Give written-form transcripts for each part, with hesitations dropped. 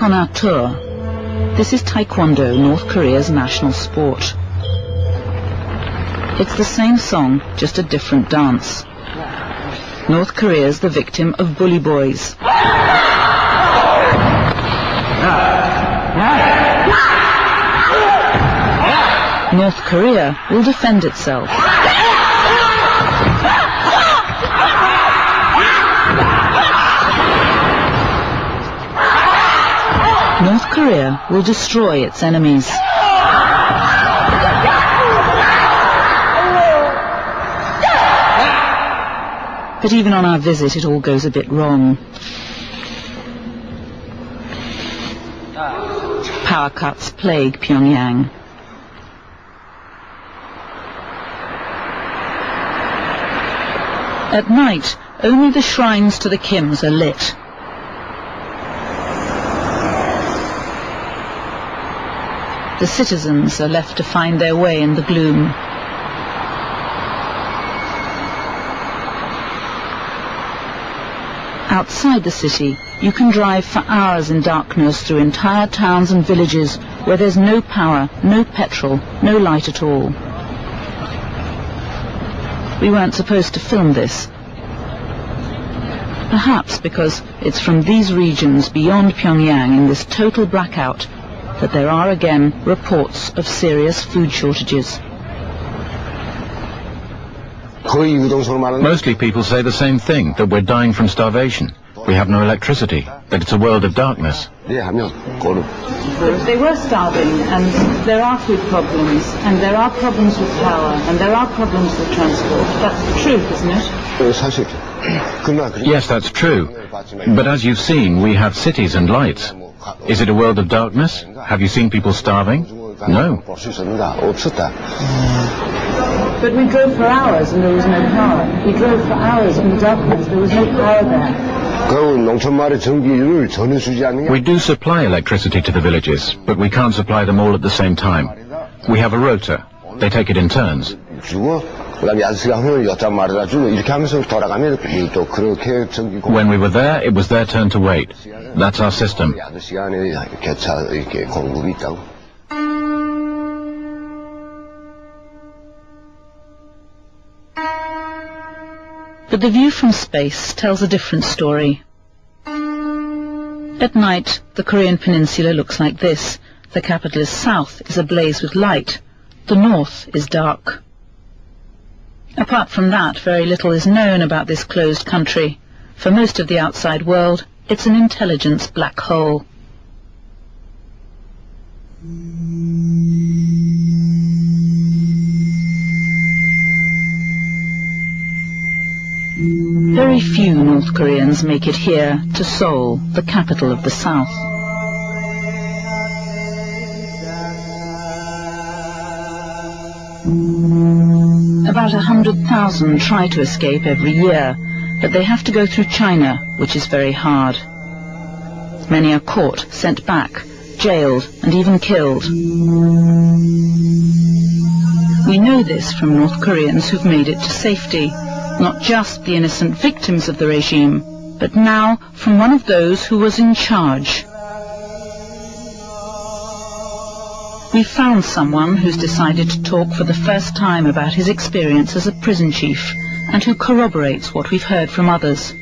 on our tour. This is Taekwondo, North Korea's national sport. It's the same song, just a different dance. North Korea's the victim of bully boys. North Korea will defend itself. North Korea will destroy its enemies. But even on our visit, it all goes a bit wrong. Power cuts plague Pyongyang. At night, only the shrines to the Kims are lit. The citizens are left to find their way in the gloom. Outside the city, you can drive for hours in darkness through entire towns and villages where there's no power, no petrol, no light at all. We weren't supposed to film this. Perhaps because it's from these regions beyond Pyongyang in this total blackout that there are again reports of serious food shortages. Mostly people say the same thing, that we're dying from starvation. We have no electricity, that it's a world of darkness. But they were starving, and there are food problems, and there are problems with power, and there are problems with transport. That's the truth, isn't it? Yes, that's true. But as you've seen, we have cities and lights. Is it a world of darkness? Have you seen people starving? No. But we drove for hours and there was no power. We drove for hours in the darkness, there was no power there. We do supply electricity to the villages, but we can't supply them all at the same time. We have a rota. They take it in turns. When we were there, it was their turn to wait. That's our system. But the view from space tells a different story. At night, the Korean peninsula looks like this. The capitalist south is ablaze with light. The north is dark. Apart from that, very little is known about this closed country. For most of the outside world, it's an intelligence black hole. Very few North Koreans make it here to Seoul, the capital of the south. About 100,000 try to escape every year, but they have to go through China, which is very hard. Many are caught, sent back, jailed, and even killed. We know this from North Koreans who've made it to safety, not just the innocent victims of the regime, but now from one of those who was in charge. We found someone who's decided to talk for the first time about his experience as a prison chief and who corroborates what we've heard from others.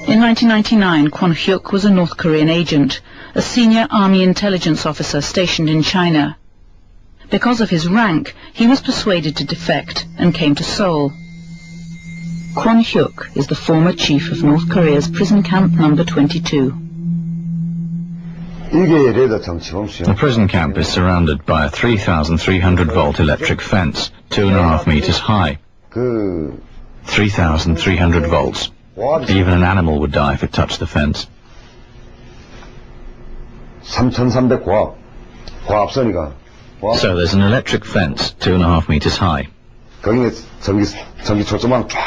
In 1999, Kwon Hyuk was a North Korean agent, a senior army intelligence officer stationed in China. Because of his rank, he was persuaded to defect and came to Seoul. Kwon Hyuk is the former chief of North Korea's prison camp number 22. The prison camp is surrounded by a 3,300-volt electric fence, 2.5 meters high. 3,300 volts. Even an animal would die if it touched the fence. 3,300 고압 고압선이가. So there's an electric fence, 2.5 meters high. 거기에 전기 초점만 쫙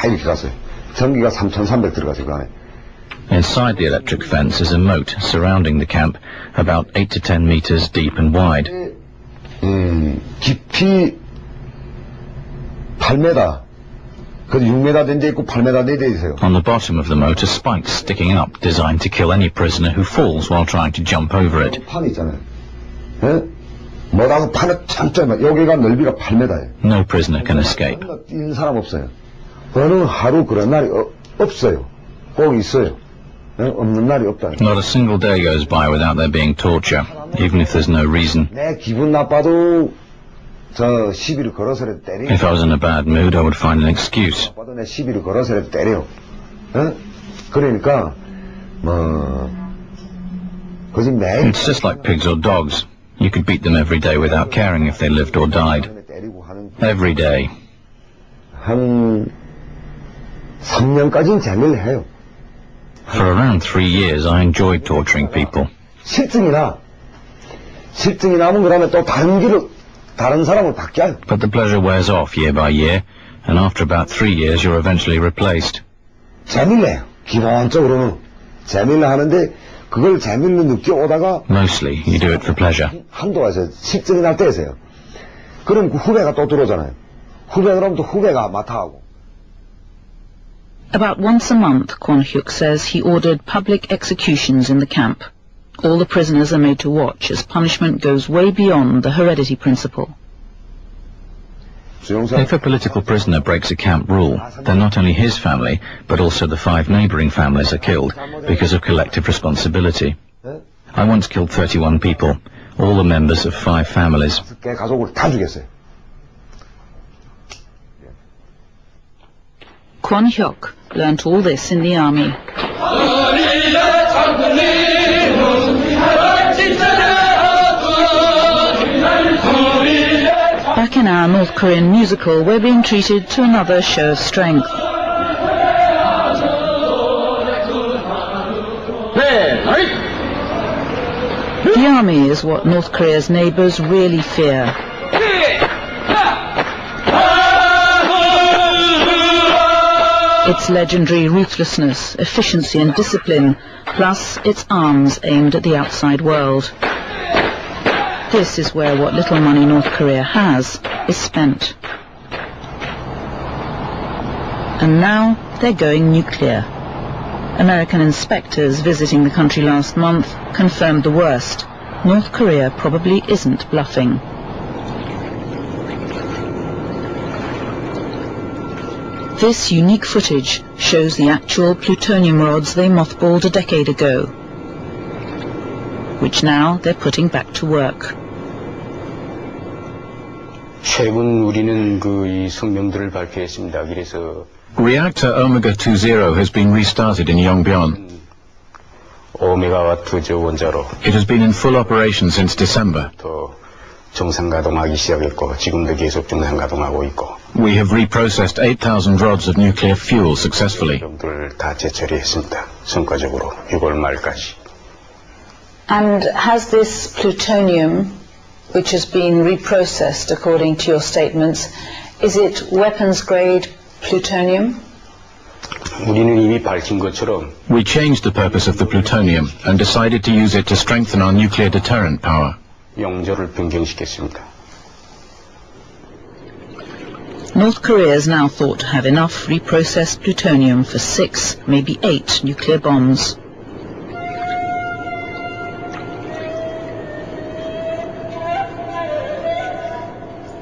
이렇게 갔어요. 전기가 3,300 들어가죠 그 안에. Inside the electric fence is a moat surrounding the camp, about 8 to 10 meters deep and wide. 깊이 8m, 그 6m 된 데 있고 8m 된 데 있어요. On the bottom of the moat are spikes sticking up, designed to kill any prisoner who falls while trying to jump over it. 판 있잖아요. 예? 뭐라고 판을 참잖아요. 여기가 넓이가 8m예요. No prisoner can escape. 뛰는 사람 없어요. 어느 하루 그런 날이 없어요. 꼭 있어요. 없는 날이 없다. Not a single day goes by without there being torture, even if there's no reason. 내 기분 나빠도 저 시비를 걸어서라도 때려. If I was in a bad mood, I would find an excuse. 나빠도 내 시비를 걸어서라도 때려. 그러니까 그지 매일. It's just like pigs or dogs. You could beat them every day without caring if they lived or died. Every day. 한 3년까지는 재미를 해요. For around 3 years, I enjoyed torturing people. 실증이 나면 그러면 또 다른 사람을 바뀌어요. But the pleasure wears off year by year, and after about 3 years, you're eventually replaced. 재미를 기본적으로는 재미를 하는데 그걸 재미를 느껴오다가 Mostly, you do it for pleasure. 한도에서 실증이 날 때에서요. 그럼 그 후배가 또 들어오잖아요. 후배 그러면 또 후배가 맡아하고. About once a month, Kwon Hyuk says he ordered public executions in the camp. All the prisoners are made to watch as punishment goes way beyond the heredity principle. If a political prisoner breaks a camp rule, then not only his family, but also the 5 neighboring families are killed because of collective responsibility. I once killed 31 people, all the members of 5 families. 가족을 다 죽였어요. Kwon Hyuk learnt all this in the army. Back in our North Korean musical, we're being treated to another show of strength. The army is what North Korea's neighbours really fear. Its legendary ruthlessness, efficiency and discipline, plus its arms aimed at the outside world. This is where what little money North Korea has is spent. And now they're going nuclear. American inspectors visiting the country last month confirmed the worst. North Korea probably isn't bluffing. This unique footage shows the actual plutonium rods they mothballed a decade ago, which now they're putting back to work. 최근 우리는 이 성명들을 발표했습니다. 그래서 Reactor Omega 20 has been restarted in Yongbyon. 5메가와트 저 원자로 It has been in full operation since December. 또 정상 가동하기 시작했고 지금도 계속 정상 가동하고 있고. We have reprocessed 8,000 rods of nuclear fuel successfully. 들 다 재처리했습니다. 성과적으로 6월 말까지. And has this plutonium, which has been reprocessed according to your statements, is it weapons grade plutonium? 우리는 이미 밝힌 것처럼 We changed the purpose of the plutonium and decided to use it to strengthen our nuclear deterrent power. 용조를 변경시켰습니다. North Korea is now thought to have enough reprocessed plutonium for 6, maybe 8 nuclear bombs.